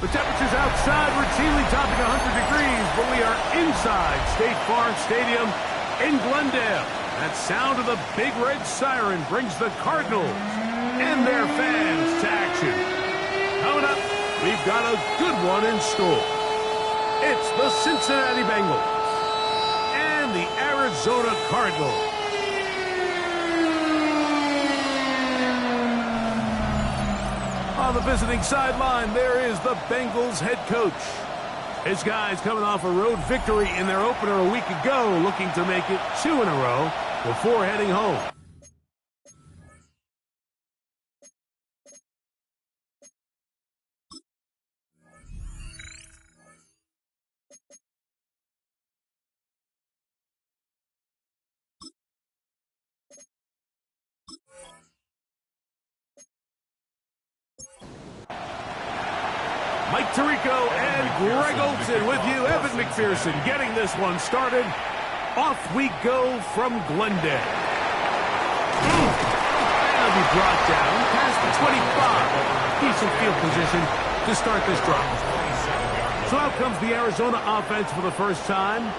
The temperatures outside routinely topping 100 degrees, but we are inside State Farm Stadium in Glendale. That sound of the big red siren brings the Cardinals and their fans to action. Coming up, we've got a good one in store. It's the Cincinnati Bengals and the Arizona Cardinals. On the visiting sideline, there is the Bengals head coach. His guys coming off a road victory in their opener a week ago, looking to make it 2 in a row before heading home. Mike Tirico and Greg Olson with you. Evan McPherson getting this one started. Off we go from Glendale. That'll be brought down past the 25. Decent field position to start this drive. So out comes the Arizona offense for the first time.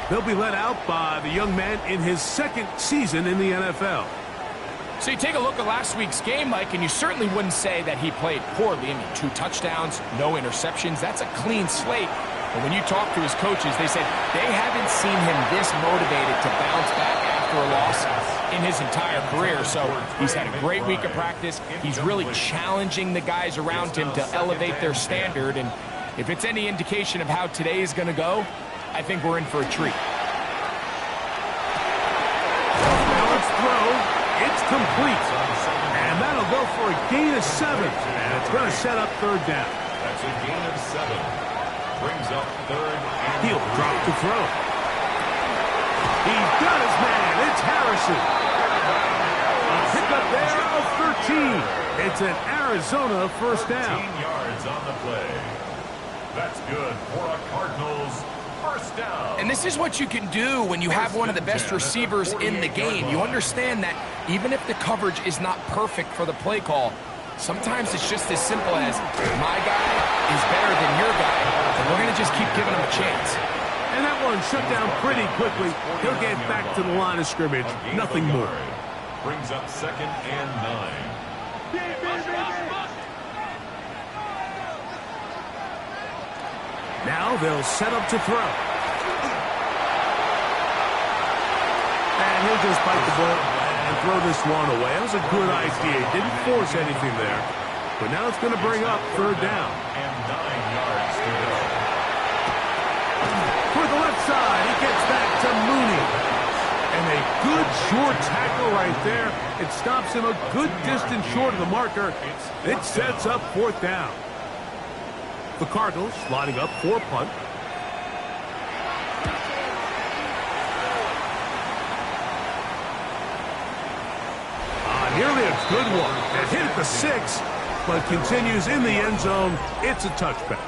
They'll be led out by the young man in his second season in the NFL. So you take a look at last week's game, Mike, and you certainly wouldn't say that he played poorly. I mean, 2 touchdowns, no interceptions. That's a clean slate. But when you talk to his coaches, they said they haven't seen him this motivated to bounce back after a loss in his entire career. So he's had a great week of practice. He's really challenging the guys around him to elevate their standard. And if it's any indication of how today is going to go, I think we're in for a treat. Now let's throw. It's complete. And that'll go for a gain of 7. And it's going to set up third down. That's a gain of 7. Brings up third and He'll drop to throw. He's got his man. It's Harrison. A pickup there of 13. It's an Arizona first down. 13 yards on the play. That's good for a Cardinals first down. And this is what you can do when you have one of the best receivers in the game. You understand that even if the coverage is not perfect for the play call, sometimes it's just as simple as my guy is better than your guy, and we're going to just keep giving him a chance. And that one shut down pretty quickly. He'll get back to the line of scrimmage. Nothing more. Brings up second and 9. Now they'll set up to throw. And he'll just bite the bullet and throw this one away. That was a good idea. Didn't force anything there. But now it's going to bring up third down. And 9 yards to go. Toward the left side, he gets back to Mooney. And a good short tackle right there. It stops him a good distance short of the marker. It sets up fourth down. The Cardinals lining up for punt. Nearly a good one. It hit at the 6, but continues in the end zone. It's a touchback.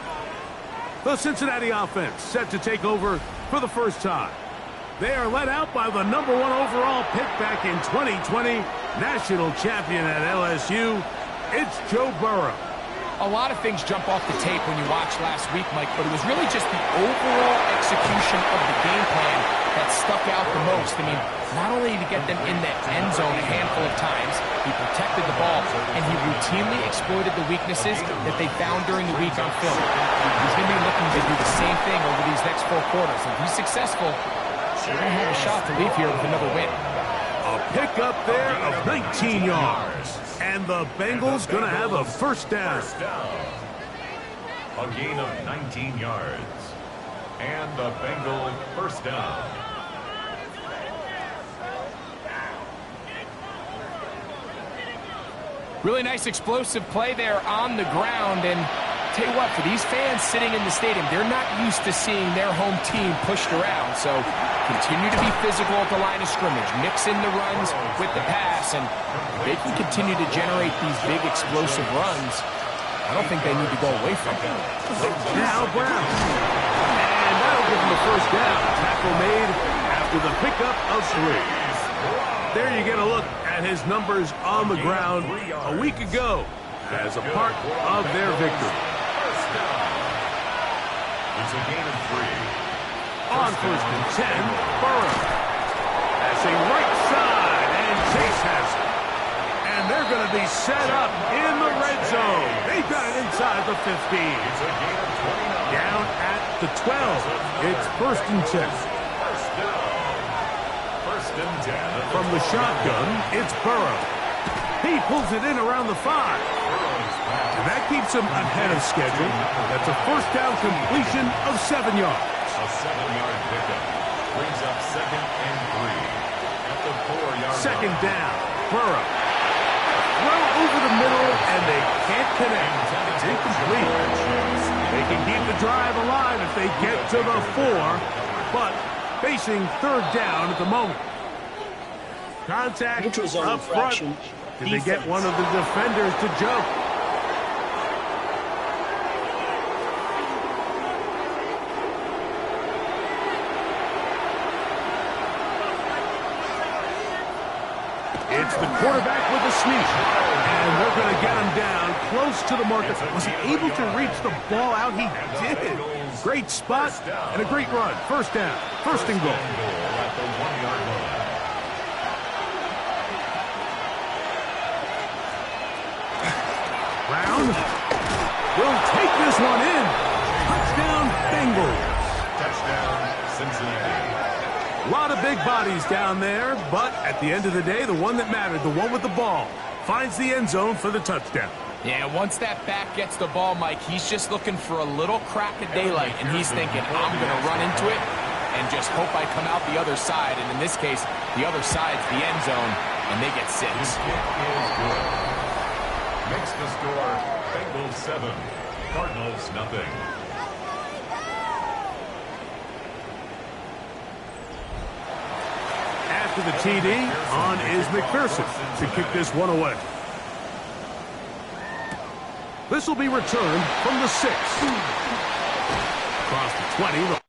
The Cincinnati offense set to take over for the first time. They are led out by the #1 overall pick back in 2020, national champion at LSU. It's Joe Burrow. A lot of things jump off the tape when you watch last week, Mike, but it was really just the overall execution of the game plan that stuck out the most. I mean, not only to get them in the end zone a handful of times, he protected the ball, and he routinely exploited the weaknesses that they found during the week on film. He's going to be looking to do the same thing over these next 4 quarters. If he's successful, they're going to have a shot to leave here with another win. A pickup there of 19 yards. And the Bengals going to have a first down. A gain of 19 yards. And the Bengals first down. Really nice explosive play there on the ground, and Tell you what, for these fans sitting in the stadium, they're not used to seeing their home team pushed around. So continue to be physical at the line of scrimmage. Mix in the runs with the pass, and they can continue to generate these big explosive runs. I don't think they need to go away from it. Now Brown. And that'll give him the first down. Tackle made after the pickup of 3. There you get a look at his numbers on the ground a week ago as a part of their victory. It's a gain of 3. On first and 10, Burrow. Passing right side, and Chase has it. And they're going to be set up in the red zone. They got it inside the 15. It's a gain of 29. Down at the 12. It's first and 10. First down. First and 10. From the shotgun, it's Burrow. He pulls it in around the 5. And that keeps him ahead of schedule. That's a first down completion of 7 yards. A 7-yard pickup brings up 2nd and 3 at the 4-yard line. Second down, Burrow. Throw over the middle, and they can't connect. It's incomplete. They can keep the drive alive if they get to the 4, but facing third down at the moment. Contact up front. Did they get one of the defenders to jump? It's the quarterback with the sneak. And they're going to get him down close to the marker. Was he able to reach the ball out? He did. Great spot and a great run. First down. First and goal. At the 1-yard line. Brown will take this one in. Touchdown, Bengals. Touchdown, Cincinnati. A lot of big bodies down there, but at the end of the day, the one that mattered, the one with the ball, finds the end zone for the touchdown. Yeah, once that back gets the ball, Mike, he's just looking for a little crack of daylight, and he's thinking, I'm going to run into it and just hope I come out the other side. And in this case, the other side's the end zone, and they get 6. This kick is good. Makes the score Bengals 7, Cardinals nothing. After the TD, on is McPherson to kick this one away. This will be returned from the 6. Across the 20.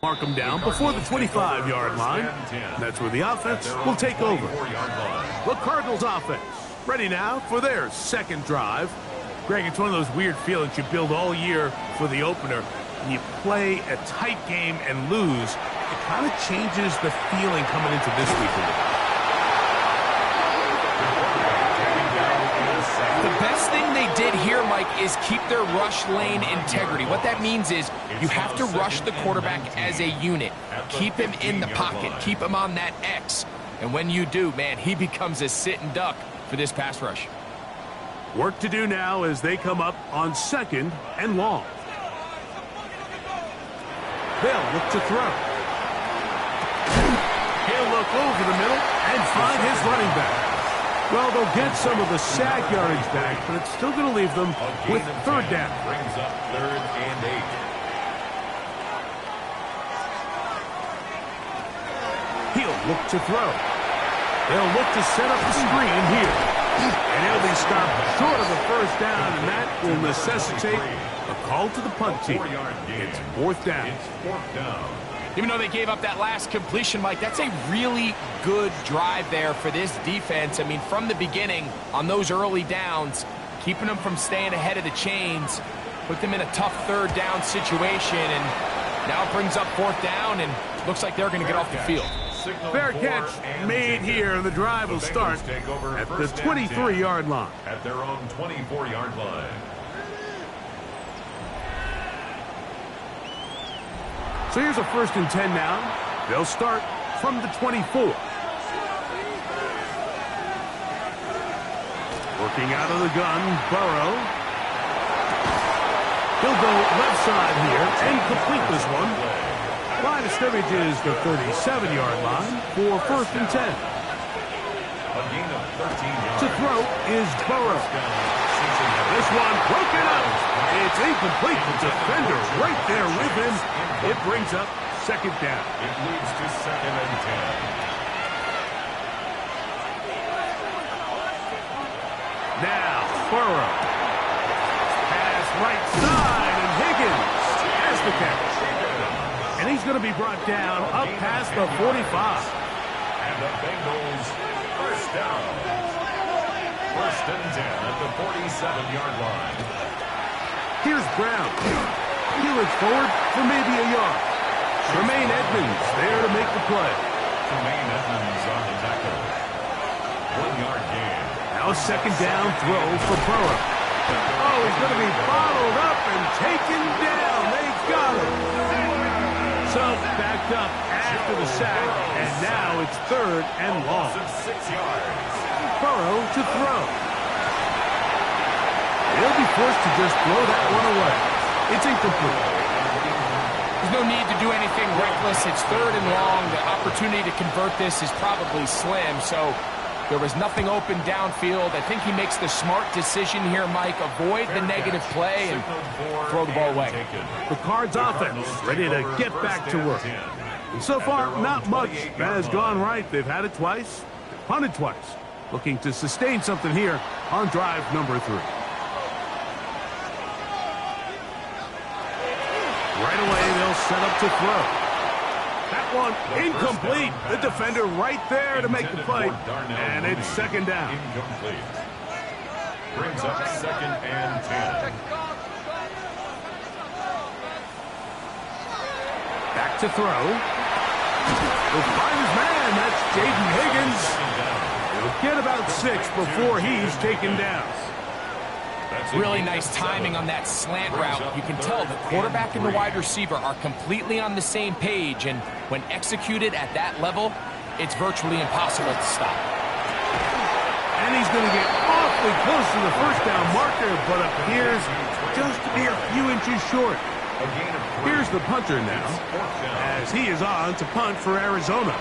Mark them down before the 25-yard line. That's where the offense will take over. The Cardinals offense ready now for their second drive. Greg, it's one of those weird feelings you build all year for the opener. When you play a tight game and lose, it kind of changes the feeling coming into this week a little. The best thing they did here, Mike, is keep their rush lane integrity. What that means is you have to rush the quarterback as a unit. Keep him in the pocket. Keep him on that X. And when you do, man, he becomes a sitting duck for this pass rush. Work to do now as they come up on 2nd and long. They'll look to throw. He'll look over the middle and find his running back. Well, they'll get some of the sack yardage back, but it's still going to leave them with 3rd down. Brings up 3rd and 8. He'll look to throw. They'll look to set up the screen here. And he'll be stopped short of the 1st down, and that will necessitate a call to the punt team. It's 4th down. It's 4th down. Even though they gave up that last completion, Mike, that's a really good drive there for this defense. I mean, from the beginning, on those early downs, keeping them from staying ahead of the chains, put them in a tough 3rd down situation, and now it brings up 4th down, and looks like they're going to get off the field. Fair catch made here, and the drive will start at the 23-yard line. At their own 24-yard line. So here's a 1st and 10 now. They'll start from the 24. Working out of the gun, Burrow. He'll go left side here and complete this one. Line of scrimmage is the 37-yard line for 1st and 10. A gain of 13 yards. To throw is Burrow. This one broken up. It's incomplete. The defender right there with him. It brings up 2nd down. It leads to 2nd and 10. Now, Burrow. Pass right side, and Higgins has the catch. And he's going to be brought down up past the 45. And the Bengals 1st down. 1st and 10 at the 47-yard line. Here's Brown. He looks forward for maybe a yard. Tremaine Edmonds there to make the play. Tremaine Edmonds on the tackle. 1-yard gain. Now a 2nd down throw for Burrow. Oh, he's going to be bottled up and taken down. They got him. So backed up after the sack, and now it's 3rd and long. 6 yards. Burrow to throw. They'll be forced to just throw that one away. It's incomplete. There's no need to do anything reckless. It's 3rd and long. The opportunity to convert this is probably slim, so there was nothing open downfield. I think he makes the smart decision here, Mike. Avoid the negative play and throw the ball away. The Cards offense ready to get back to work. And so far, not much has gone right. They've had it twice, punted twice. Looking to sustain something here on drive number 3. Right away, they'll set up to throw. That one incomplete. The defender right there to make the play. And it's 2nd down. Incomplete. Brings up 2nd and 10. Back to throw. He'll find his man. That's Jaden Higgins. He'll get about 6 before he's taken down. Really nice timing on that slant route. You can tell the quarterback and the wide receiver are completely on the same page, and when executed at that level, it's virtually impossible to stop. And he's going to get awfully close to the 1st down marker, but appears just to be a few inches short. Here's the punter now, as he is on to punt for Arizona.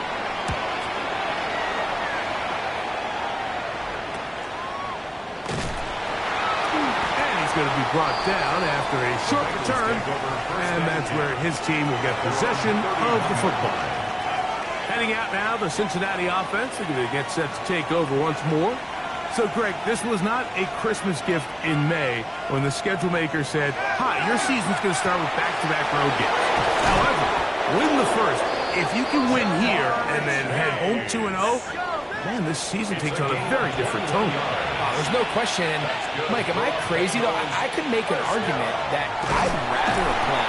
Going to be brought down after a short return, and that's where his team will get possession of the football. Heading out now, the Cincinnati offense. They're going to get set to take over once more. So, Greg, this was not a Christmas gift in May when the schedule maker said, hi, your season's going to start with back-to-back road games. However, Win the first. If you can win here and then head home 2-0, man, this season takes on a very different tone. There's no question. And Mike, am I crazy, though? I could make an argument that I'd rather play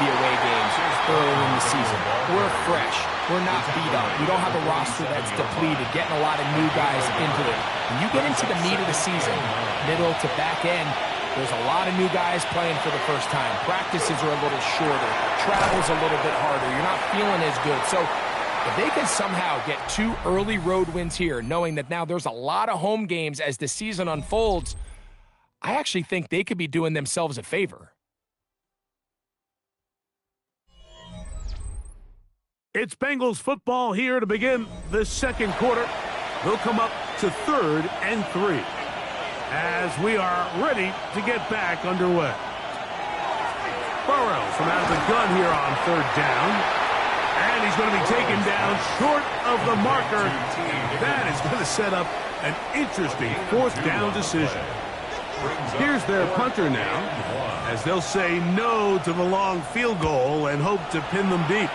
the away games early in the season. We're fresh. We're not beat up. We don't have a roster that's depleted, getting a lot of new guys into it. When you get into the meat of the season, middle to back end, there's a lot of new guys playing for the first time. Practices are a little shorter. Travel's a little bit harder. You're not feeling as good. So if they can somehow get 2 early road wins here, knowing that now there's a lot of home games as the season unfolds, I actually think they could be doing themselves a favor. It's Bengals football here to begin the second quarter. They'll come up to 3rd and 3 as we are ready to get back underway. Burrows from out of the gun here on 3rd down. And he's going to be taken down short of the marker. That is going to set up an interesting 4th down decision. Here's their punter now, as they'll say no to the long field goal and hope to pin them deep.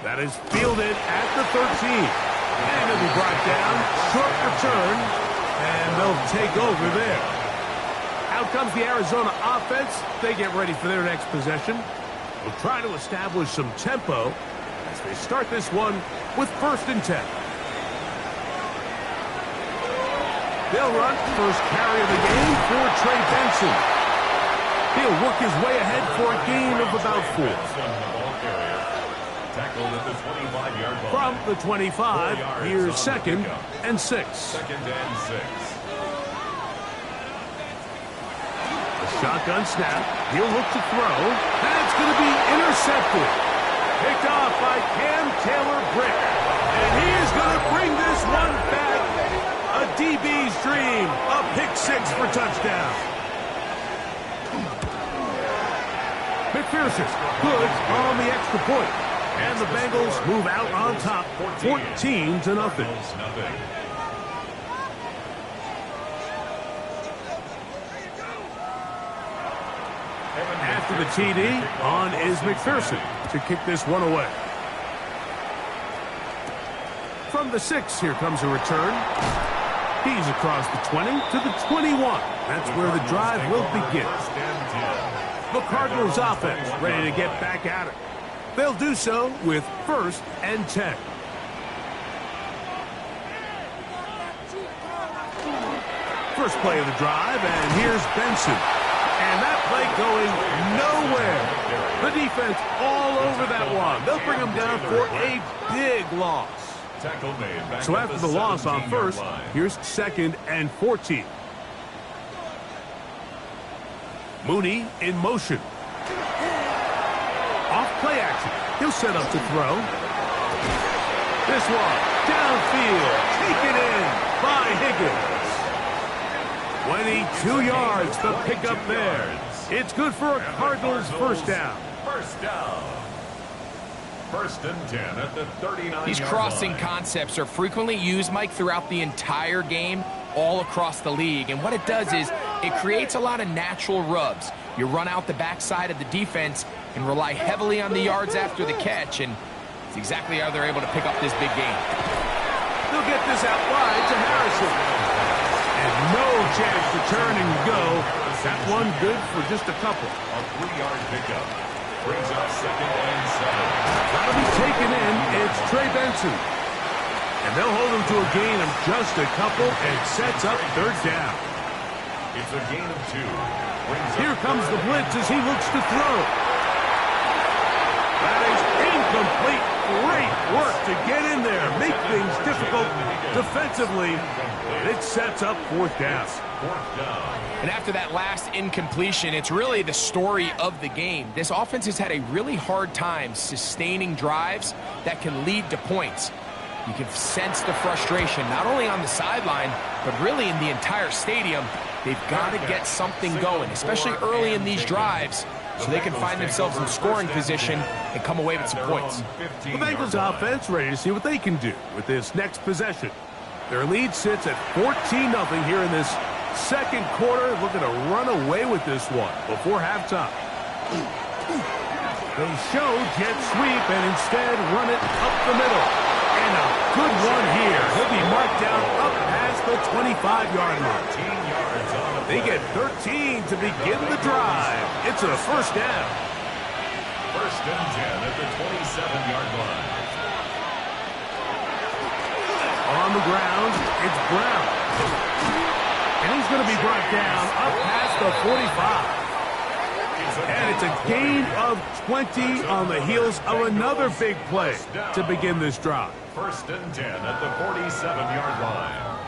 That is fielded at the 13. And it'll be brought down. Short return. And they'll take over there. Out comes the Arizona offense. They get ready for their next possession. They'll try to establish some tempo as they start this one with 1st and 10. They'll run first carry of the game for Trey Benson. He'll work his way ahead for a gain of about 4. Tackled at the 25-yard line. From the 25, here's 2nd and 6. 2nd and 6. The shotgun snap. He'll look to throw. That's going to be intercepted. Picked off by Cam Taylor-Britt. And he is going to bring this one back. A DB's dream. A pick 6 for touchdown. McPherson, good on the extra point. And the Bengals move out on top, 14-0. After the TD, on is McPherson to kick this one away. From the 6, here comes a return. He's across the 20 to the 21. That's where the drive will begin. The Cardinals offense ready to get back at it. They'll do so with 1st and 10. First play of the drive, and here's Benson. And that play going nowhere. The defense all over that one. They'll bring him down for a big loss. So after the loss on 1st, here's 2nd and 14. Mooney in motion. Off play action. He'll set up to throw. This one, downfield, taken in by Higgins. 22 yards, the pickup there. It's good for a Cardinals 1st down. 1st down. 1st and 10 at the 39. These crossing concepts are frequently used, Mike, throughout the entire game, all across the league. And what it does is it creates a lot of natural rubs. You run out the backside of the defense and rely heavily on the yards after the catch, and it's exactly how they're able to pick up this big game. They'll get this out wide to Harrison. And no chance to turn and go. That one good for just a couple. A 3-yard pickup. Brings up 2nd and 7. That'll be taken in. It's Trey Benson. And they'll hold him to a gain of just a couple, and it sets up 3rd down. It's a gain of 2. Here comes the blitz as he looks to throw. That is incomplete. Great work to get in there. Make things difficult defensively. And it sets up 4th down. And after that last incompletion, it's really the story of the game. This offense has had a really hard time sustaining drives that can lead to points. You can sense the frustration, not only on the sideline, but really in the entire stadium. They've got to get something going, especially early in these drives, so they can find themselves in scoring position and come away with some points. The Bengals offense ready to see what they can do with this next possession. Their lead sits at 14-0 here in this second quarter. Looking to run away with this one before halftime. They show jet sweep and instead run it up the middle. And a good one here. He'll be marked down up past the 25-yard line. They get 13 to begin the drive. It's a first down. First and 10 at the 27-yard line. On the ground, it's Brown. And he's going to be brought down up past the 45. And it's a gain of 20 on the heels of another big play to begin this drive. First and 10 at the 47-yard line.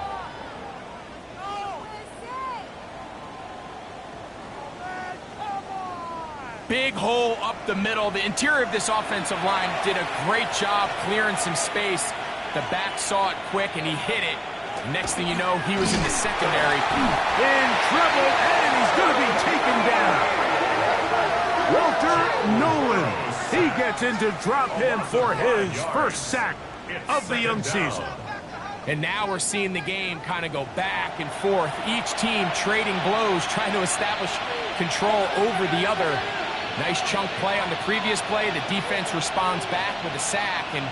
Big hole up the middle. The interior of this offensive line did a great job clearing some space. The back saw it quick, and he hit it. Next thing you know, he was in the secondary. In trouble, and he's going to be taken down. Walter Nolan. He gets in to drop him for his first sack of the young season. And now we're seeing the game kind of go back and forth. Each team trading blows, trying to establish control over the other. Nice chunk play on the previous play. The defense responds back with a sack, and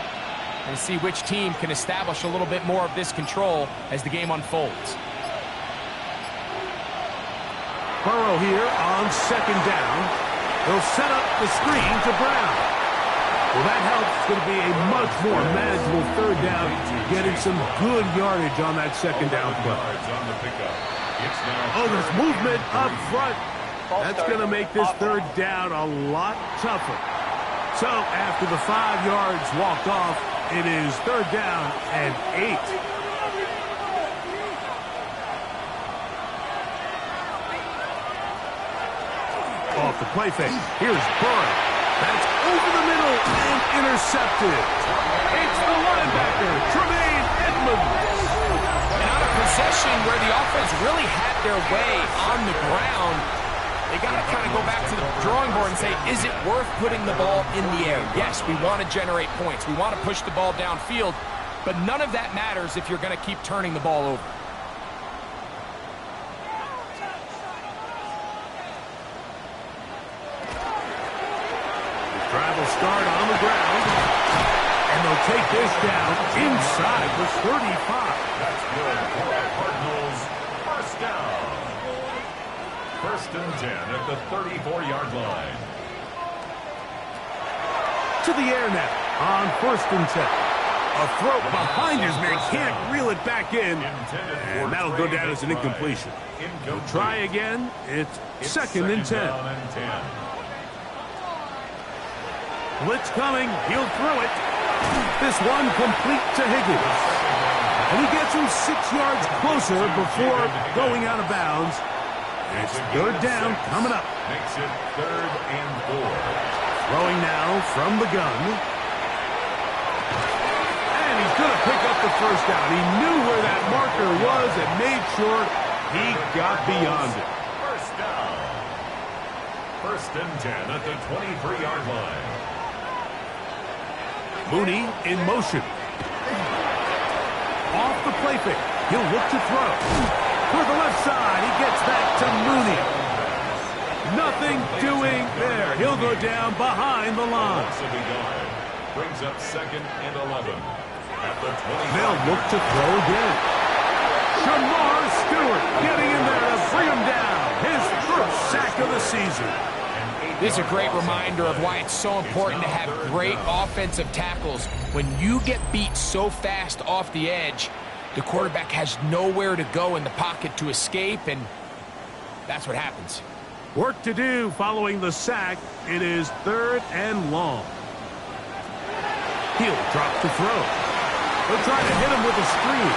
see which team can establish a little bit more of this control as the game unfolds. Burrow here on second down. He'll set up the screen to Brown. Well, that helps. It's going to be a much more manageable third down, getting some good yardage on that second down play. Oh, there's movement up front. That's going to make this third down a lot tougher. So after the 5 yards walked off, it is third down and 8. Off the play fake. Here's Burrow. That's over the middle and intercepted. It's the linebacker, Tremaine Edmonds. And on a possession where the offense really had their way on the ground, they got to kind of go back to the drawing board and say, is it worth putting the ball in the air? Yes, we want to generate points. We want to push the ball downfield, but none of that matters if you're going to keep turning the ball over. Drive will start on the ground, and they'll take this down inside the 35. That's good for the Cardinals. First down. First and 10 at the 34-yard line. To the air now on first and 10. A throw behind his man, can't reel it back in, and that'll go down as an incompletion. He'll try again. It's second and 10. Blitz coming. He'll throw it. This one complete to Higgins. And he gets him 6 yards closer before going out of bounds. It's third down coming up. Makes it third and 4. Throwing now from the gun. And he's going to pick up the first down. He knew where that marker was and made sure he got beyond it. First down. First and 10 at the 23-yard line. Mooney in motion. Off the play fake. He'll look to throw. For the left side, he gets that to Mooney. Nothing doing there. He'll go down behind the line. Brings up second and 11. At the 20. They'll look to throw again. Shamar Stewart getting in there to bring him down. His first sack of the season. This is a great reminder of why it's so important to have great offensive tackles. When you get beat so fast off the edge, the quarterback has nowhere to go in the pocket to escape, and that's what happens. Work to do following the sack. It is third and long. He'll drop to throw. They'll try to hit him with a screen.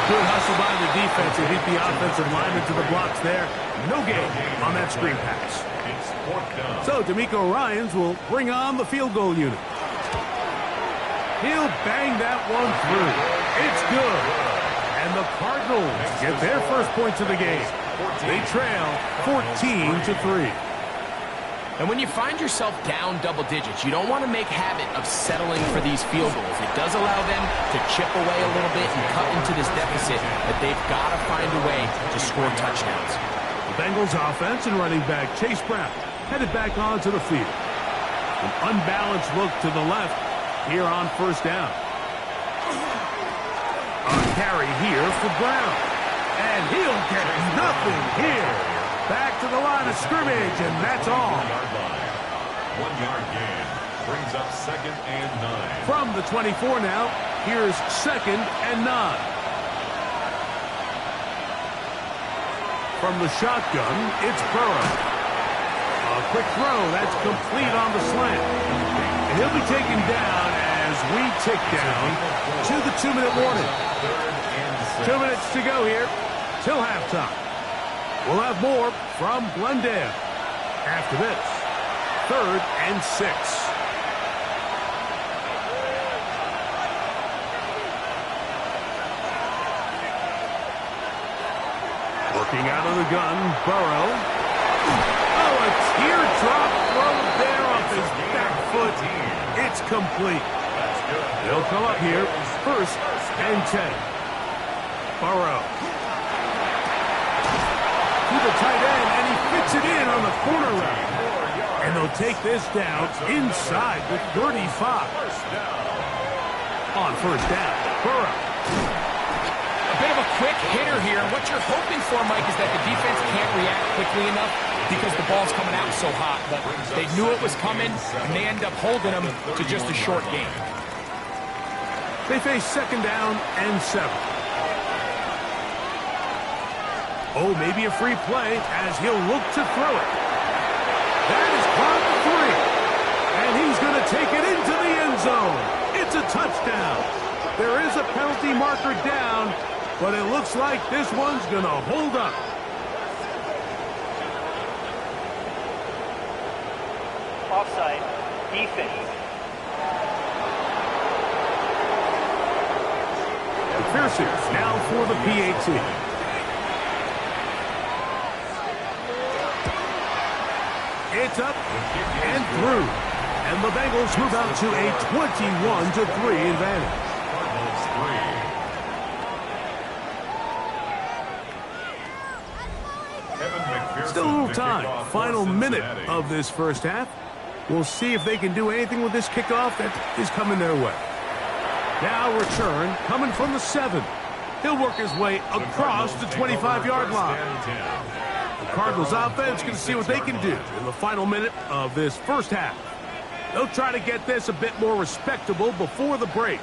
Good hustle by the defense to beat the offensive lineman to the blocks there. No gain on that screen pass. So D'Amico Ryans will bring on the field goal unit. He'll bang that one through. It's good. And the Cardinals get their first points of the game. They trail 14-3. And when you find yourself down double digits, you don't want to make habit of settling for these field goals. It does allow them to chip away a little bit and cut into this deficit, but they've got to find a way to score touchdowns. The Bengals offense and running back Chase Brown headed back onto the field. An unbalanced look to the left here on first down. A carry here for Brown. And he'll get nothing here. Back to the line of scrimmage, and that's all. 1 yard gain brings up 2nd and 9. From the 24 now, here's 2nd and 9. From the shotgun, it's Burrow. A quick throw, that's complete on the slant. And he'll be taken down as we tick down to the 2-minute warning. 2 minutes to go here till halftime. We'll have more from Glendale after this. 3rd and 6. Working out of the gun, Burrow. Oh, a teardrop throw there off his back foot. It's complete. They'll come up here, 1st and 10. Burrow. To the tight end, and he fits it in on the corner route. And they'll take this down inside the 35. On 1st down, Burrow. A bit of a quick hitter here. What you're hoping for, Mike, is that the defense can't react quickly enough because the ball's coming out so hot. But they knew it was coming, and they end up holding them to just a short game. They face 2nd down and 7. Oh, maybe a free play as he'll look to throw it. That is caught 3. And he's going to take it into the end zone. It's a touchdown. There is a penalty marker down, but it looks like this one's going to hold up. Offside. Defense. McPherson now for the PAT. It's up and through. And the Bengals move out to a 21-3 advantage. Still a little time. Final minute of this first half. We'll see if they can do anything with this kickoff that is coming their way. Now return coming from the 7. He'll work his way across the 25-yard line. The Cardinals offense going to see what they can do in the final minute of this first half. They'll try to get this a bit more respectable before the break.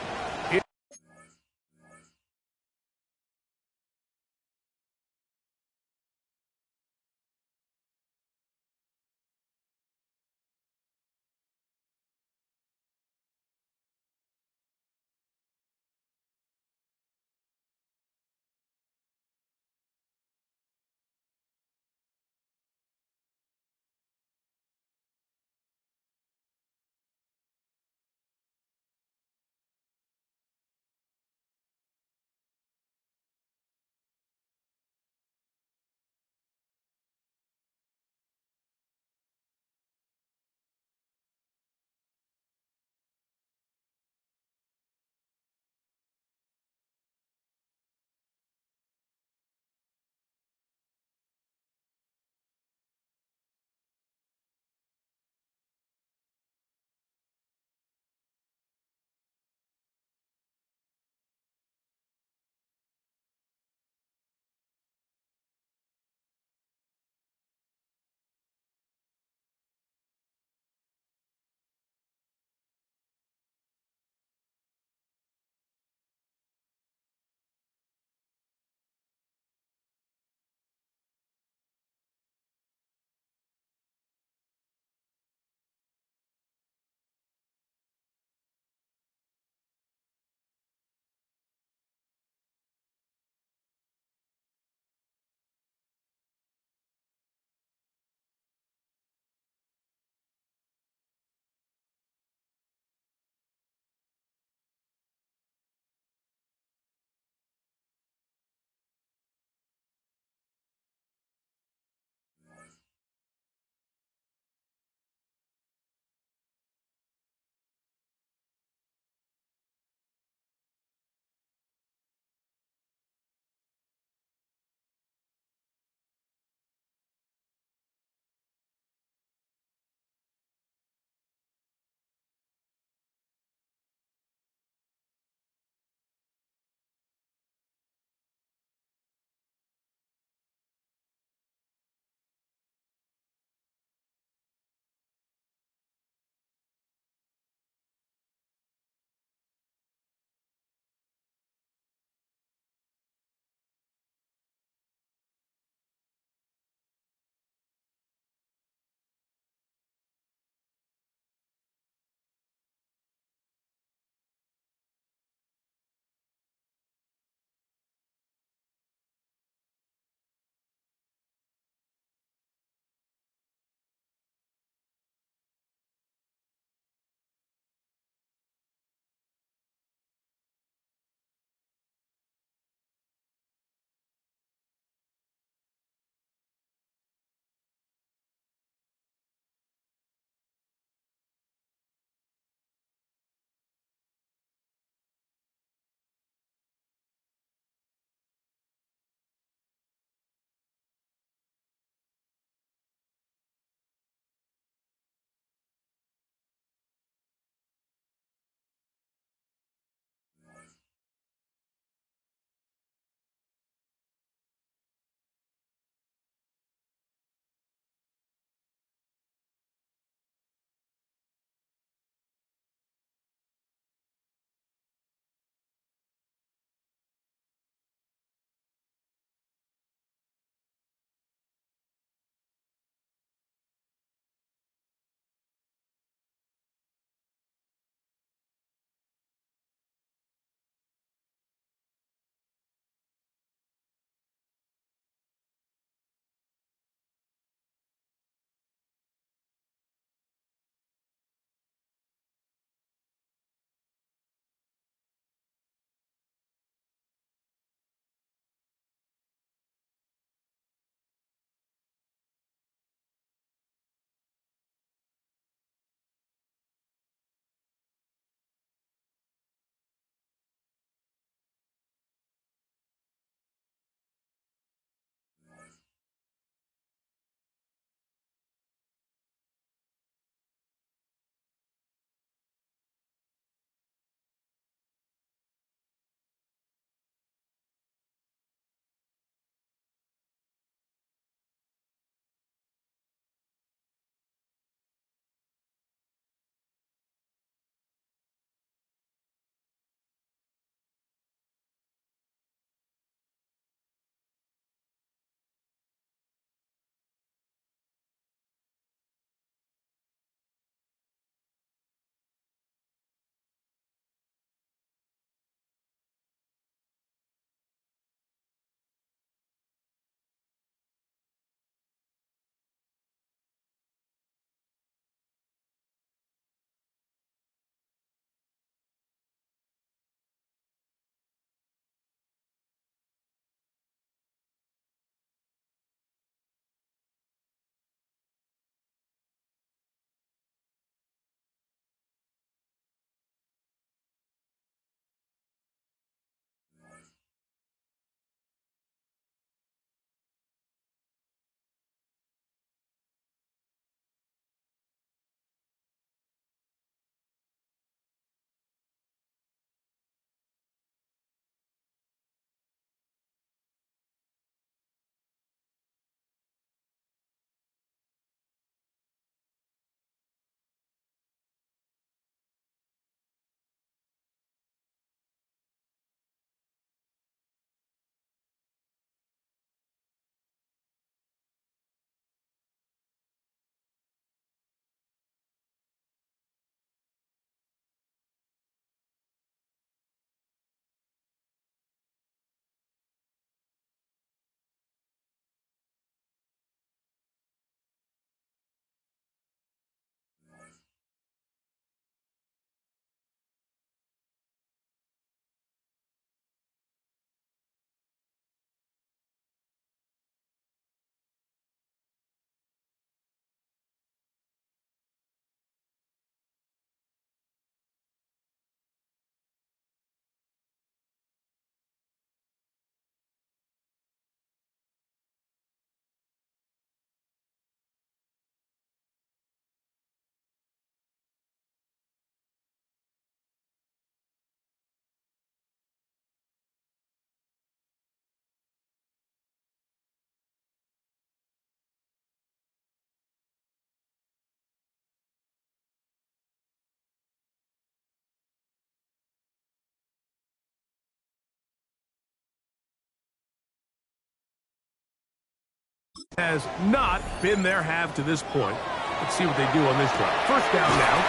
has not been their half to this point. Let's see what they do on this drive. First down now.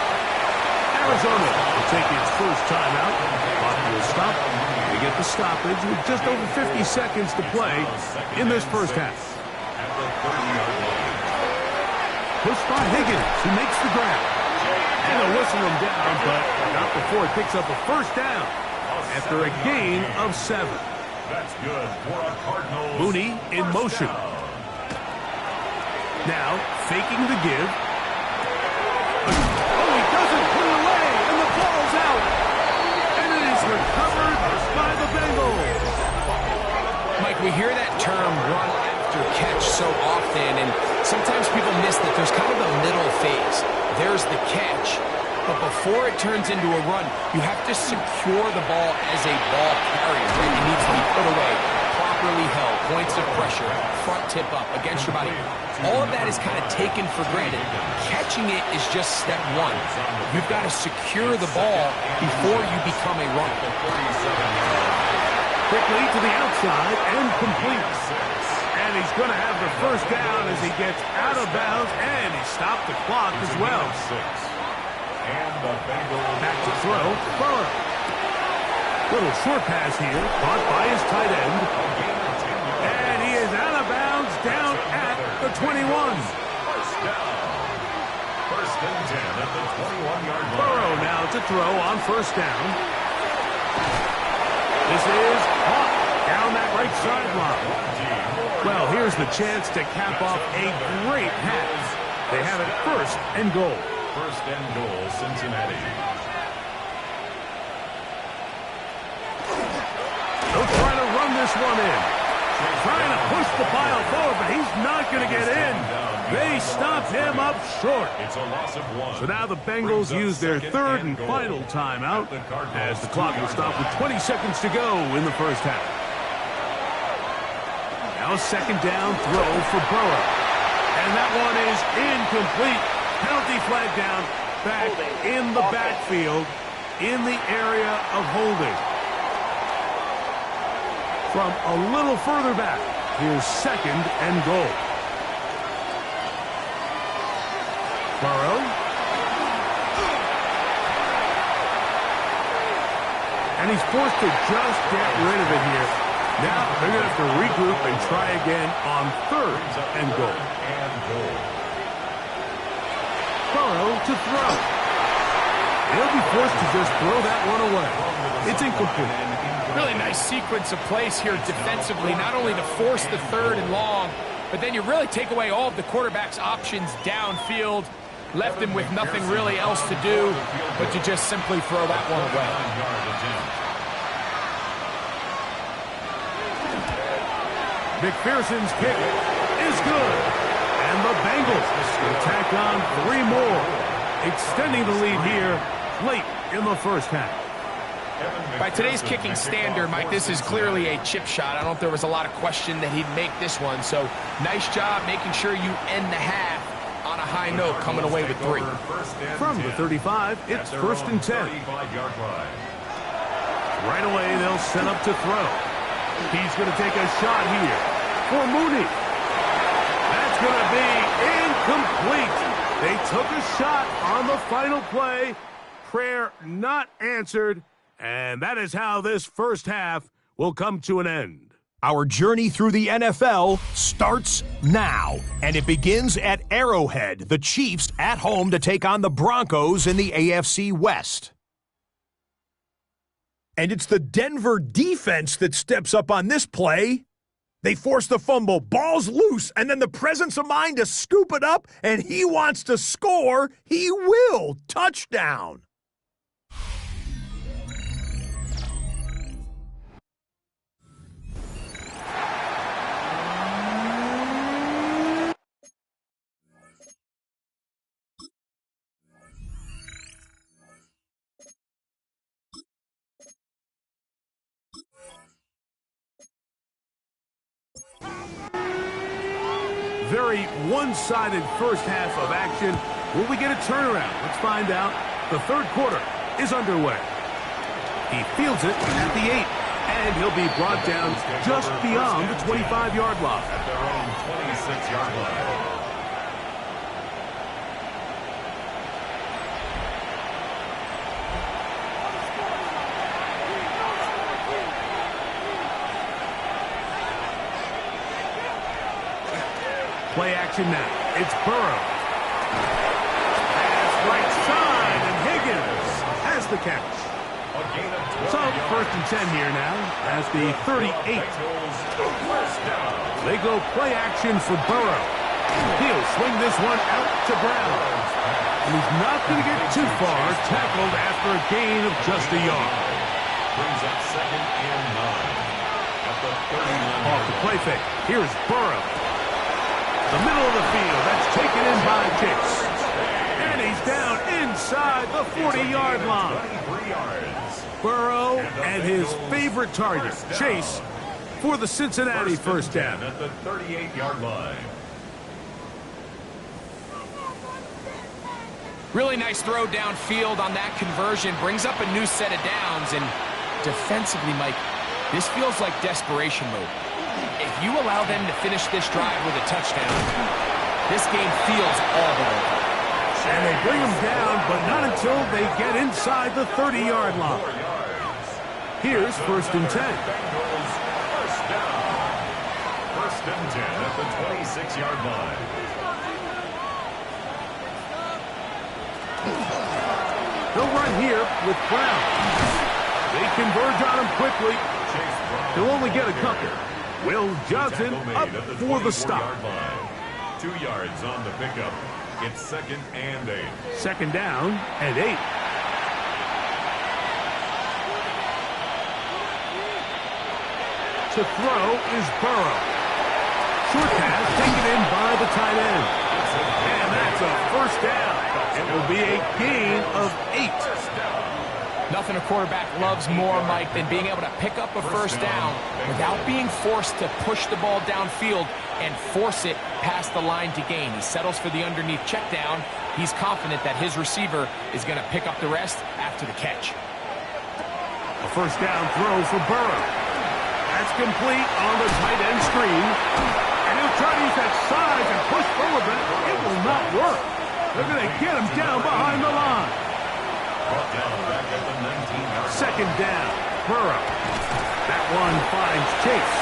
Arizona will take its first timeout. Clock will stop. They get the stoppage with just over 50 seconds to play in this first half. Pushed by Higgins, who makes the grab. And they'll whistle him down, but not before it picks up a first down after a gain of 7. That's good for a Cardinals. Mooney in motion. Now, faking the give. Oh, he doesn't put it away, and the ball's out. And it is recovered by the Bengals. Mike, we hear that term run after catch so often, and sometimes people miss that there's kind of a middle phase. There's the catch, but before it turns into a run, you have to secure the ball as a ball carrier. Right? It needs to be put away, properly held, points of pressure, front tip up against your body. All of that is kind of taken for granted. Catching it is just step one. You've got to secure the ball before you become a runner. Quickly to the outside and complete. And he's going to have the first down as he gets out of bounds, and he stopped the clock as well. Back to throw, Burrow. Little short pass here, caught by his tight end. And he is out of bounds down at the 21. First and 10 at the 21-yard line. Burrow now to throw on first down. This is caught down that right sideline. Well, here's the chance to cap off a great half. They have it first and goal. First and goal, Cincinnati. They'll try to run this one in. Trying to push the pile forward, but he's not going to get in. They stopped him up short. It's a loss of 1. So now the Bengals use their third and final timeout as the clock will stop with 20 seconds to go in the first half. Now a second down throw for Burrow. And that one is incomplete. Penalty flag down back in the backfield in the area of holding. From a little further back, here's second and goal. Burrow. And he's forced to just get rid of it here. Now they're going to have to regroup and try again on third and goal. Burrow to throw. He'll be forced to just throw that one away. It's incomplete. Really nice sequence of plays here defensively, not only to force the third and long, but then you really take away all of the quarterback's options downfield, left him with nothing really else to do but to just simply throw that one away. McPherson's kick is good. And the Bengals will tack on 3 more, extending the lead here late in the first half. By today's kicking standard, Mike, this is clearly a chip shot. I don't know if there was a lot of question that he'd make this one. So nice job making sure you end the half on a high note, coming away with 3. From the 35, it's first and 10. Right away, they'll set up to throw. He's going to take a shot here for Mooney. That's going to be incomplete. They took a shot on the final play. Prayer not answered. And that is how this first half will come to an end. Our journey through the NFL starts now, and it begins at Arrowhead, the Chiefs at home to take on the Broncos in the AFC West. And it's the Denver defense that steps up on this play. They force the fumble, ball's loose, and then the presence of mind to scoop it up, and he wants to score. He will. Touchdown. Very one-sided first half of action. Will we get a turnaround? Let's find out. The third quarter is underway. He fields it at the 8. And he'll be brought down just beyond the 25-yard line. At their own 26-yard line. Play action now. It's Burrow. Pass right side, and Higgins has the catch. So, 1st and 10 here now as the 38. They go play action for Burrow. He'll swing this one out to Brown. And he's not going to get too far, tackled after a gain of just a yard. Brings up 2nd and 9 at the 39. Off the play fake. Here's Burrow. The middle of the field. That's taken in by Chase. And he's down inside the 40-yard line. 23 yards. Burrow and his favorite target, Chase, for the Cincinnati first down. At the 38-yard line. Really nice throw downfield on that conversion. Brings up a new set of downs. And defensively, Mike, this feels like desperation mode. If you allow them to finish this drive with a touchdown, this game feels all the way. And they bring him down, but not until they get inside the 30-yard line. Here's 1st and 10. Bengals first down. 1st and 10 at the 26-yard line. They'll run here with Brown. They converge on him quickly. He'll only get a couple. Will Johnson up for the stop. 2 yards on the pickup. It's 2nd and 8. 2nd down and 8. To throw is Burrow. Short pass taken in by the tight end. And that's a first down. It will be a gain of 8. Nothing a quarterback loves more, Mike, than being able to pick up a first down without being forced to push the ball downfield and force it past the line to gain. He settles for the underneath check down. He's confident that his receiver is going to pick up the rest after the catch. A first down throw for Burrow. That's complete on the tight end screen. And he'll try to use that size and push forward, but it will not work. They're going to get him down behind the line. Brought down back at the 19-yard line. 2nd down, Burrow. That one finds Chase.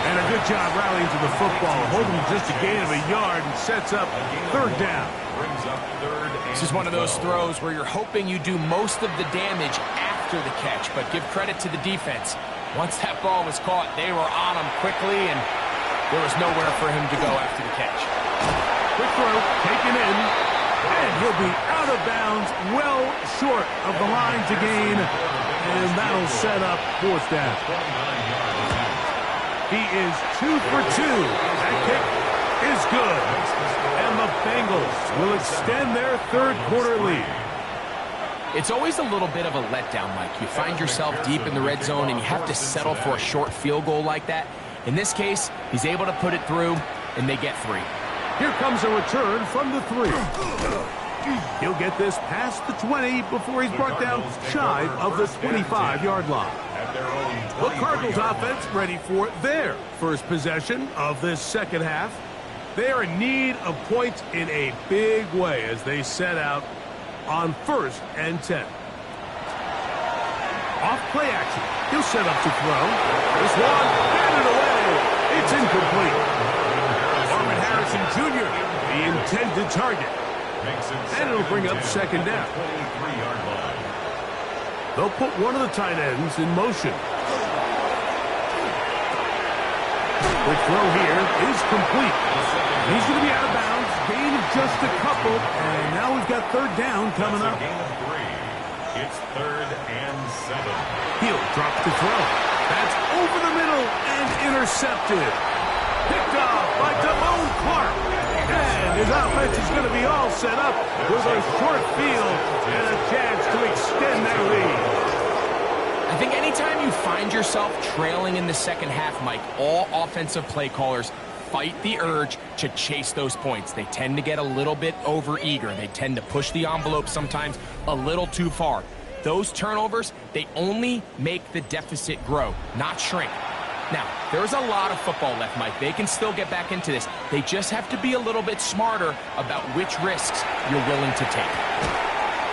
And a good job rallying to the football, holding just a gain of a yard and sets up 3rd down. Brings up 3rd and This is one of those throws where you're hoping you do most of the damage after the catch, but give credit to the defense. Once that ball was caught, they were on him quickly, and there was nowhere for him to go after the catch. Quick throw, taken in, and he'll be out of bounds, well short of the line to gain, and that'll set up 4th down. He is 2 for 2. That kick is good, and the Bengals will extend their 3rd quarter lead. It's always a little bit of a letdown, Mike. You find yourself deep in the red zone, and you have to settle for a short field goal like that. In this case, he's able to put it through, and they get 3. Here comes a return from the 3. He'll get this past the 20 before he's brought down shy of the 25-yard line. The Cardinals offense ready for their first possession of this 2nd half. They are in need of points in a big way as they set out on 1st and 10. Off play action. He'll set up to throw. This one, batted away. It's incomplete. Marvin Harrison Jr., the intended target. And it'll bring up 2nd down. They'll put one of the tight ends in motion. The throw here is complete. He's going to be out of bounds. Gain of just a couple. And now we've got 3rd down coming up. Gain of 3. It's 3rd and 7. Heel drops to throw. That's over the middle and intercepted. Picked off by Damone Clark. And his offense is going to be all set up with a short field and a chance to extend their lead. I think anytime you find yourself trailing in the 2nd half, Mike, all offensive play callers fight the urge to chase those points. They tend to get a little bit overeager. They tend to push the envelope sometimes a little too far. Those turnovers, they only make the deficit grow, not shrink. Now, there's a lot of football left, Mike. They can still get back into this. They just have to be a little bit smarter about which risks you're willing to take.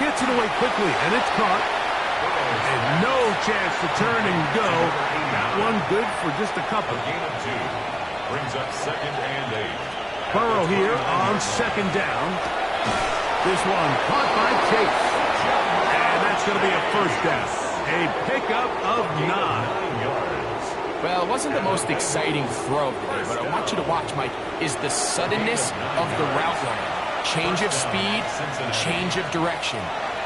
Gets it away quickly, and it's caught. And no chance to turn and go. That one good for just a couple. A gain of 2. Brings up 2nd and 8. Burrow here on 2nd down. This one caught by Chase. And that's going to be a 1st down. A pickup of 9. Well, it wasn't the most exciting throw today, but I want you to watch, Mike, is the suddenness of the route running. Change of speed, change of direction.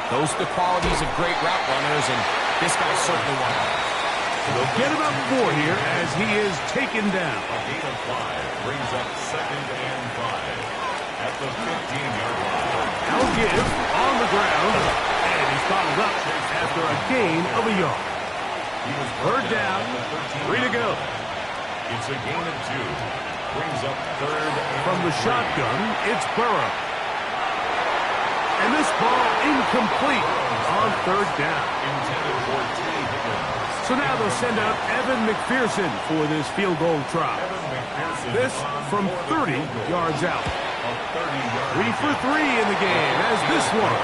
Those are the qualities of great route runners, and this guy's certainly one of them. They'll get him up 4 here as he is taken down. A gain of 5 brings up 2nd and 5 at the 15-yard line. Now give on the ground, and he's bottled up after a gain of a yard. He was Third down, 3 to go. It's a gain of 2. Brings up 3rd and From the 3. shotgun, it's Burrow. And this ball incomplete on 3rd down. Intended for T. Higgins. So now they'll send out Evan McPherson for this field goal try. Evan McPherson This on from for the 30 field goal. yards out. A 30-yard 3 for 3 in the game as this one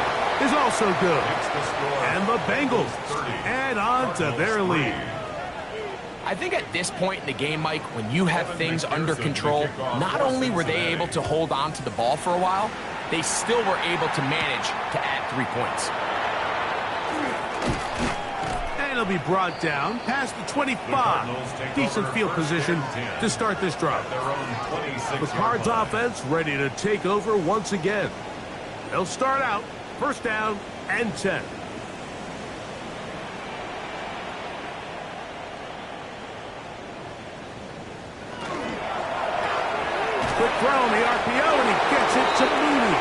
is also good. Makes the score And the Bengals 30. add on to their lead. I think at this point in the game, Mike, when you have things under control, not only were they able to hold on to the ball for a while, they still were able to manage to add 3 points. And he'll be brought down past the 25. Decent field position to start this drive. Their own 26 The Cards offense ready to take over once again. They'll start out 1st down and 10. Quick throw on the RPO, and he gets it to Mooney.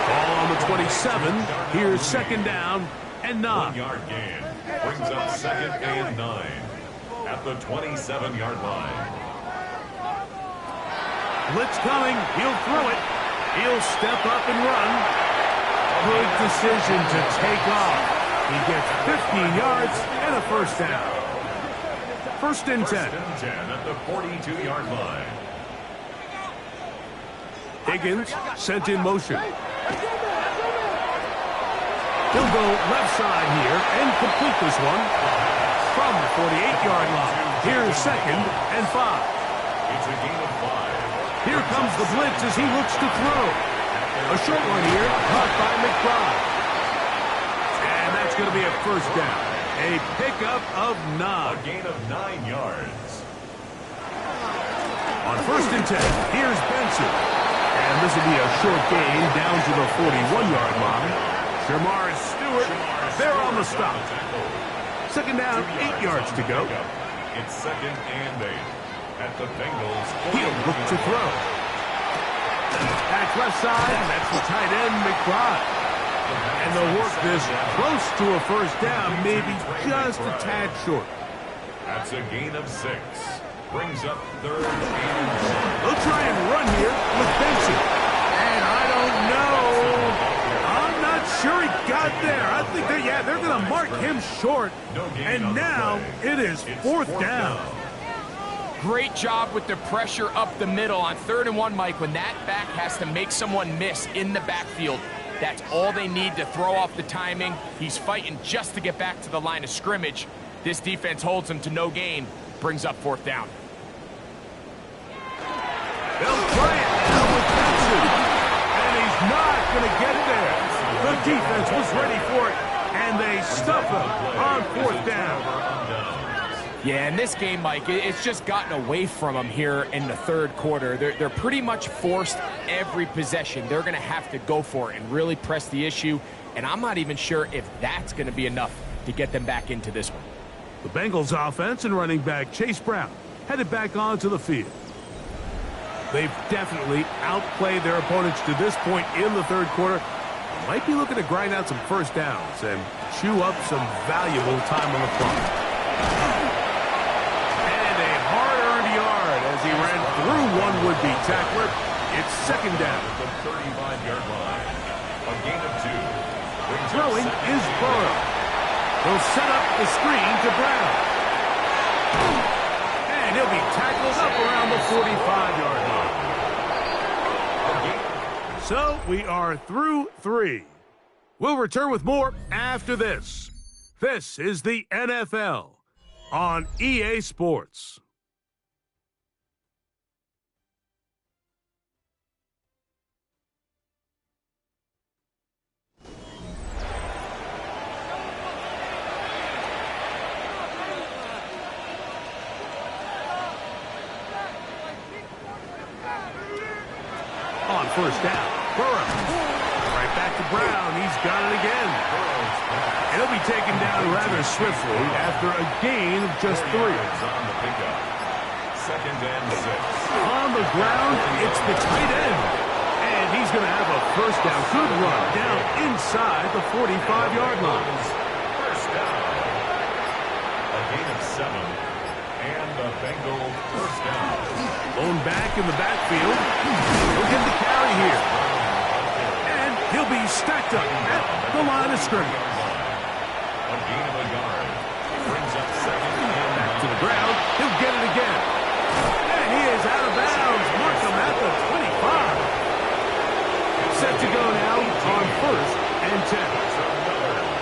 Ball on the 27. Here's 2nd down and 9. 1-yard gain. Brings up 2nd and 9 at the 27-yard line. Blitz coming. He'll throw it. He'll step up and run. Good decision to take off. He gets 15 yards and a 1st down. 1st and 10. 1st and 10 at the 42-yard line. Higgins sent in motion. He'll go left side here and complete this one from the 48-yard line. Here's 2nd and 5. It's a gain of 5. Here comes the blitz as he looks to throw. A short one here, caught by McBride. And that's going to be a 1st down. A pickup of 9. A gain of 9 yards. On 1st and 10, here's Benson. And this will be a short gain down to the 41-yard line. Shamar Stewart, they're on the stop. 2nd down, 8 yards to go. It's 2nd and 8 at the Bengals. He'll look to throw. Back left side, that's the tight end, McBride. And they'll work this close to a 1st down, maybe just a tad short. That's a gain of 6. Brings up 3rd and 1. They'll try and run here with Benson. And I don't know. I'm not sure he got there. I think they're going to mark him short. And now it is 4th down. Great job with the pressure up the middle on 3rd and 1, Mike. When that back has to make someone miss in the backfield, that's all they need to throw off the timing. He's fighting just to get back to the line of scrimmage. This defense holds him to no gain, brings up 4th down. They'll try it now with Benson. And he's not going to get there. The defense was ready for it, and they stuff him on 4th down. Yeah, in this game, Mike, it's just gotten away from them here in the 3rd quarter. They're pretty much forced every possession. They're going to have to go for it and really press the issue, and I'm not even sure if that's going to be enough to get them back into this one. The Bengals offense and running back Chase Brown headed back onto the field. They've definitely outplayed their opponents to this point in the 3rd quarter. Might be looking to grind out some 1st downs and chew up some valuable time on the clock. As he ran through one would-be tackler, it's 2nd down. The 35-yard line. A gain of 2. Throwing is Burrow. He'll set up the screen to Brown. And he'll be tackled up around the 45-yard line. So we are through 3. We'll return with more after this. This is the NFL on EA Sports. On first down, Burrow. Right back to Brown. He's got it again. He'll be taken down rather swiftly after a gain of just 3. Second and 6. On the ground, it's the tight end. And he's going to have a first down. Good run down inside the 45-yard line. First down. A gain of 7. And the Bengals first down. Lone back in the backfield. He'll get the carry here. And he'll be stacked up at the line of scrimmage. A gain of a yard. Brings up second and back to the ground. He'll get it again. And he is out of bounds. Mark him at the 25. Set to go now on first and 10.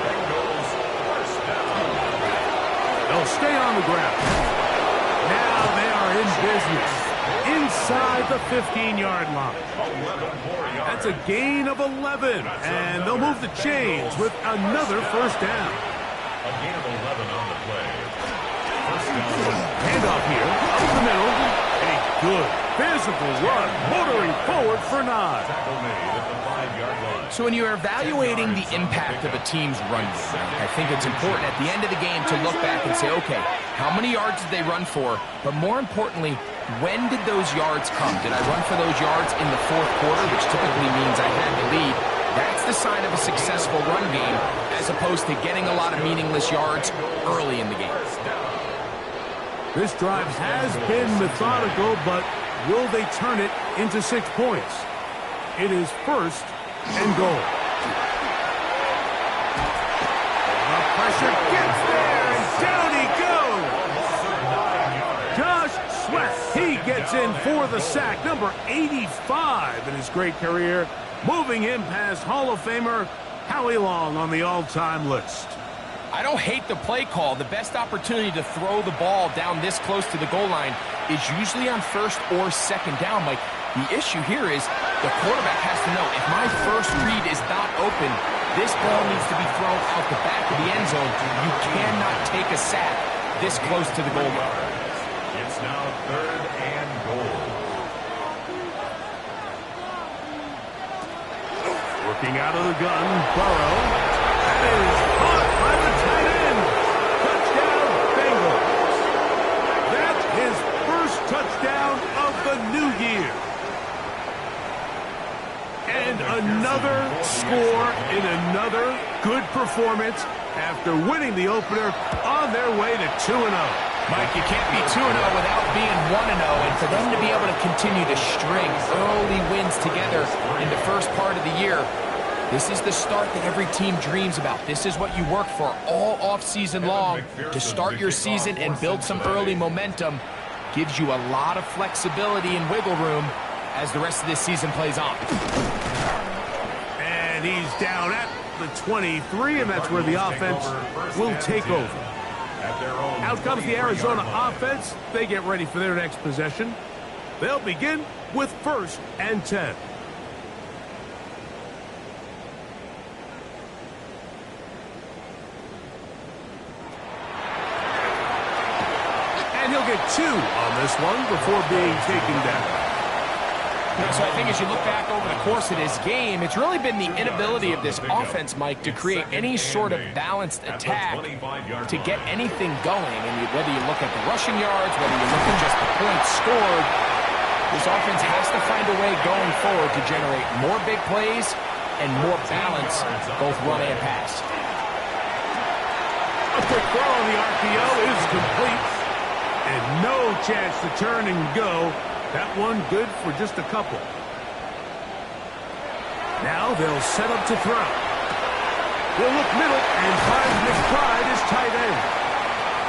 Bengals first down. They'll stay on the ground. Now they are in business. Inside the 15-yard line. 11 more yards. That's a gain of 11. And they'll move the chains with another first down. A gain of 11 on the play. First down. Handoff here, up the middle. A good physical run, motoring forward for 9. Tackle made at the 5-yard line. So when you're evaluating the impact of a team's run game, I think it's important at the end of the game to look back and say, okay, how many yards did they run for? But more importantly, when did those yards come? Did I run for those yards in the fourth quarter, which typically means I had the lead? That's the sign of a successful run game, as opposed to getting a lot of meaningless yards early in the game. This drive has been methodical, but will they turn it into 6 points? It is first and goal. The pressure gets there, and down he goes. Josh Sweat, he gets in for the sack, number 85 in his great career, moving him past Hall of Famer Howie Long on the all-time list. I don't hate the play call. The best opportunity to throw the ball down this close to the goal line is usually on first or second down, Mike. The issue here is the quarterback has to know, if my first read is not open, this ball needs to be thrown out the back of the end zone. You cannot take a sack this close to the goal line. It's now third and goal. Working out of the gun, Burrow. That is caught by the tight end. Touchdown, Bengals. That's his first touchdown of the new year. And another score in another good performance after winning the opener on their way to 2-0. Mike, you can't be 2-0 without being 1-0, and for them to be able to continue to string early wins together in the first part of the year, this is the start that every team dreams about. This is what you work for all offseason long, to start your season and build some early momentum. Gives you a lot of flexibility and wiggle room as the rest of this season plays on. And he's down at the 23, and that's where the offense will take over. Out comes the Arizona offense. They get ready for their next possession. They'll begin with first and 10. And he'll get 2 on this one before being taken down. So I think as you look back over the course of this game, it's really been the inability of this offense, Mike, to create any sort of balanced attack to get anything going. And whether you look at the rushing yards, whether you look at just the points scored, this offense has to find a way going forward to generate more big plays and more balance, both run and pass. A quick throw on the RPO is complete. And no chance to turn and go. That one good for just a couple. Now they'll set up to throw. They'll look middle, and finds McBride is tight end.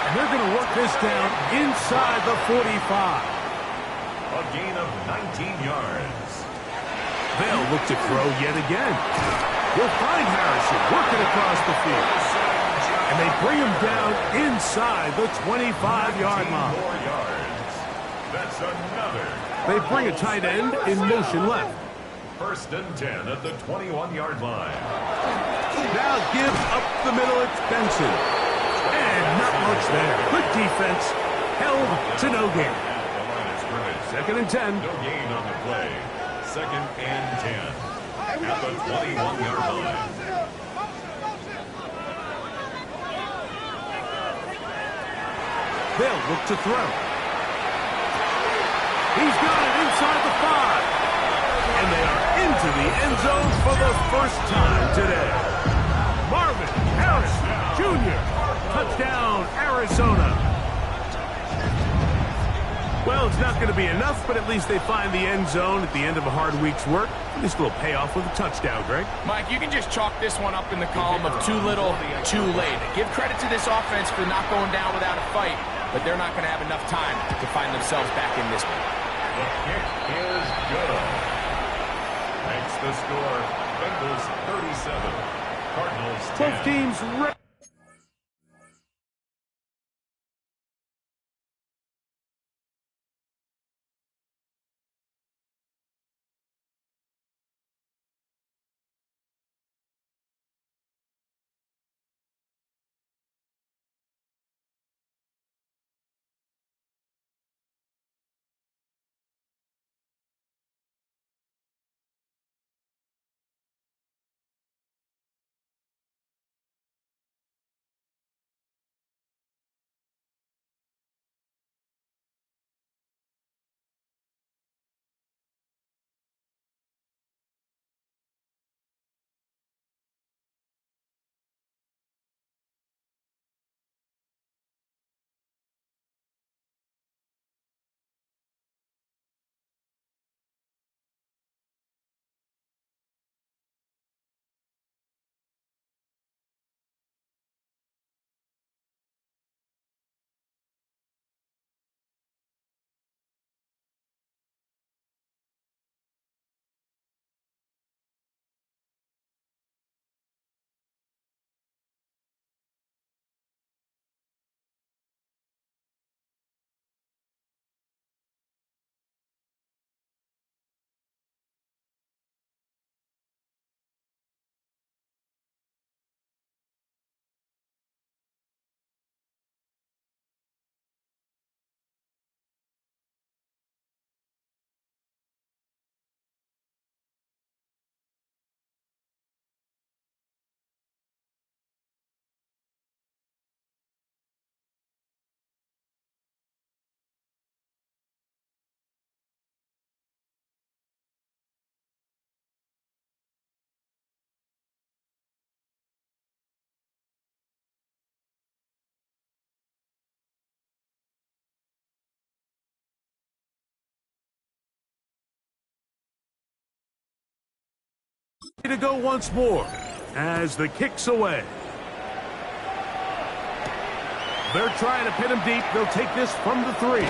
And they're going to work this down inside the 45. A gain of 19 yards. They'll look to throw yet again. We'll find Harrison working across the field. And they bring him down inside the 25-yard line. More yards. That's another. They bring a tight end in motion left. First and 10 at the 21-yard line. Now gives up the middle. It's Benson. And not much there. Good defense. Held to no gain. At the line of scrimmage. Second and 10. No gain on the play. Second and 10 at the 21-yard line. They'll look to throw. He's got it inside the 5. And they are into the end zone for the first time today. Marvin Harrison Jr. Touchdown, Arizona. Well, it's not going to be enough, but at least they find the end zone at the end of a hard week's work. This little payoff with a touchdown, Greg. Mike, you can just chalk this one up in the column of too little, too late. Give credit to this offense for not going down without a fight, but they're not going to have enough time to find themselves back in this one. The kick is good. Makes the score Bengals 37, Cardinals 10. Both teams ready. To go once more as the kick's away. They're trying to pin him deep. They'll take this from the 3.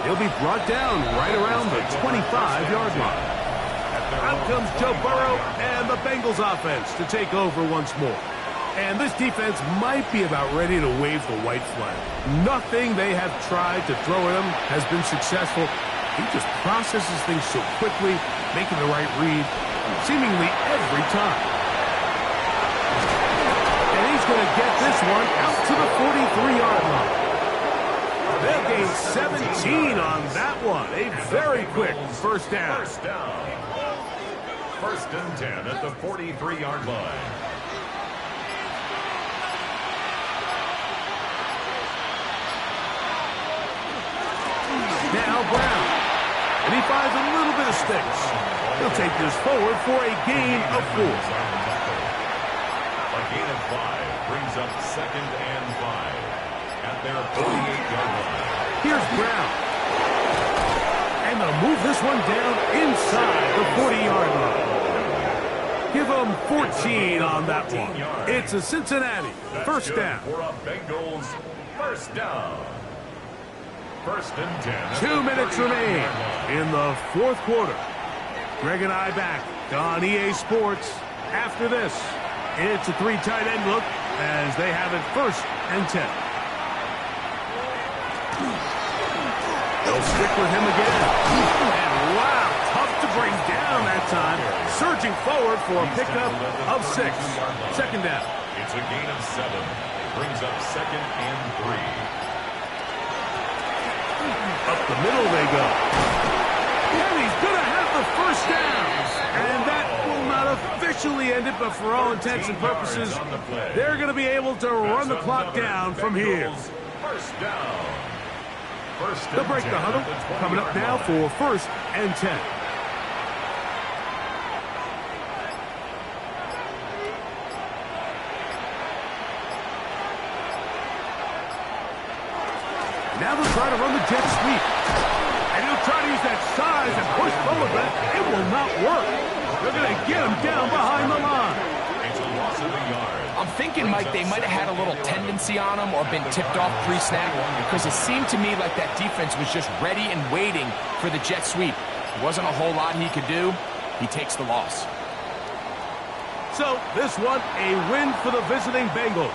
He'll be brought down right around the 25-yard line. Out comes Joe Burrow and the Bengals offense to take over once more. And this defense might be about ready to wave the white flag. Nothing they have tried to throw at him has been successful. He just processes things so quickly, making the right read seemingly every time. And he's going to get this one out to the 43-yard line. They'll gain 17 on that one. A very quick first down. First and 10 at the 43-yard line. Now Brown. And he finds a little bit of sticks. He'll take this forward for a gain of 4. A gain of 5 brings up second and 5 at their 48-yard line. Here's Brown. And they'll move this one down inside the 40-yard line. Give them 14 on that one. It's a Cincinnati first down. For a Bengals first down. First and 10. 2 minutes remain in the fourth quarter. Greg and I back on EA Sports. After this, it's a 3 tight end look as they have it first and 10. They'll stick with him again. And wow, tough to bring down that time. Surging forward for a pickup of 6. Second down. It's a gain of 7. It brings up second and 3. Up the middle they go. And he's going to have the first down. And that will not officially end it, but for all intents and purposes, they're going to be able to run the clock down from here. First down. They'll break the huddle. Coming up now for first and 10. Now they'll try to run the jet sweep. And he'll try to use that size and push forward, but it will not work. They're going to get him down behind the line. It's a loss of a yard. I'm thinking, Mike, they might have had a little tendency on him or been tipped off pre-snap because it seemed to me like that defense was just ready and waiting for the jet sweep. There wasn't a whole lot he could do. He takes the loss. So this one, a win for the visiting Bengals.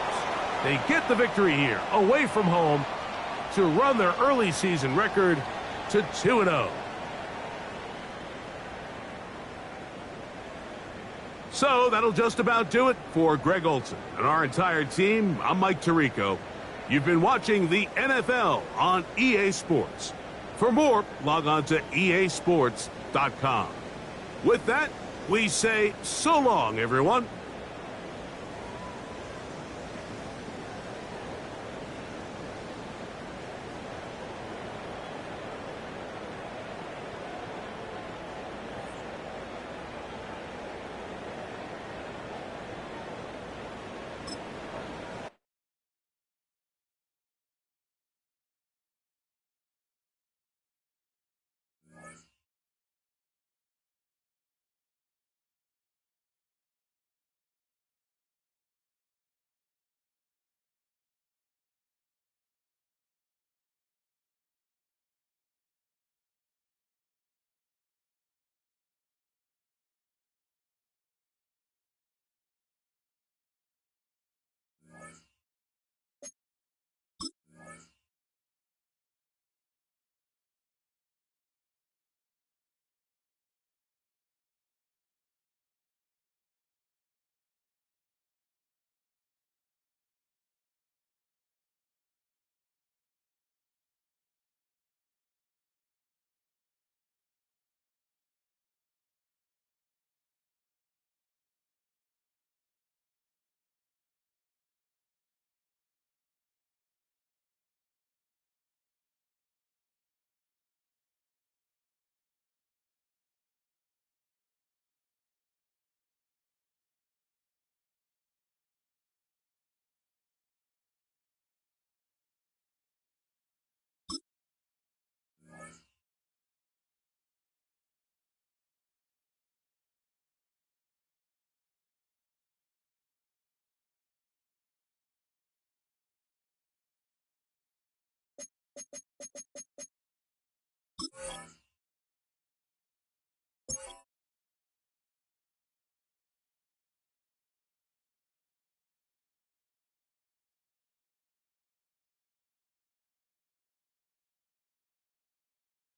They get the victory here, away from home, to run their early season record to 2-0. So that'll just about do it for Greg Olson and our entire team. I'm Mike Tirico. You've been watching the NFL on EA Sports. For more, log on to easports.com. With that, we say so long, everyone.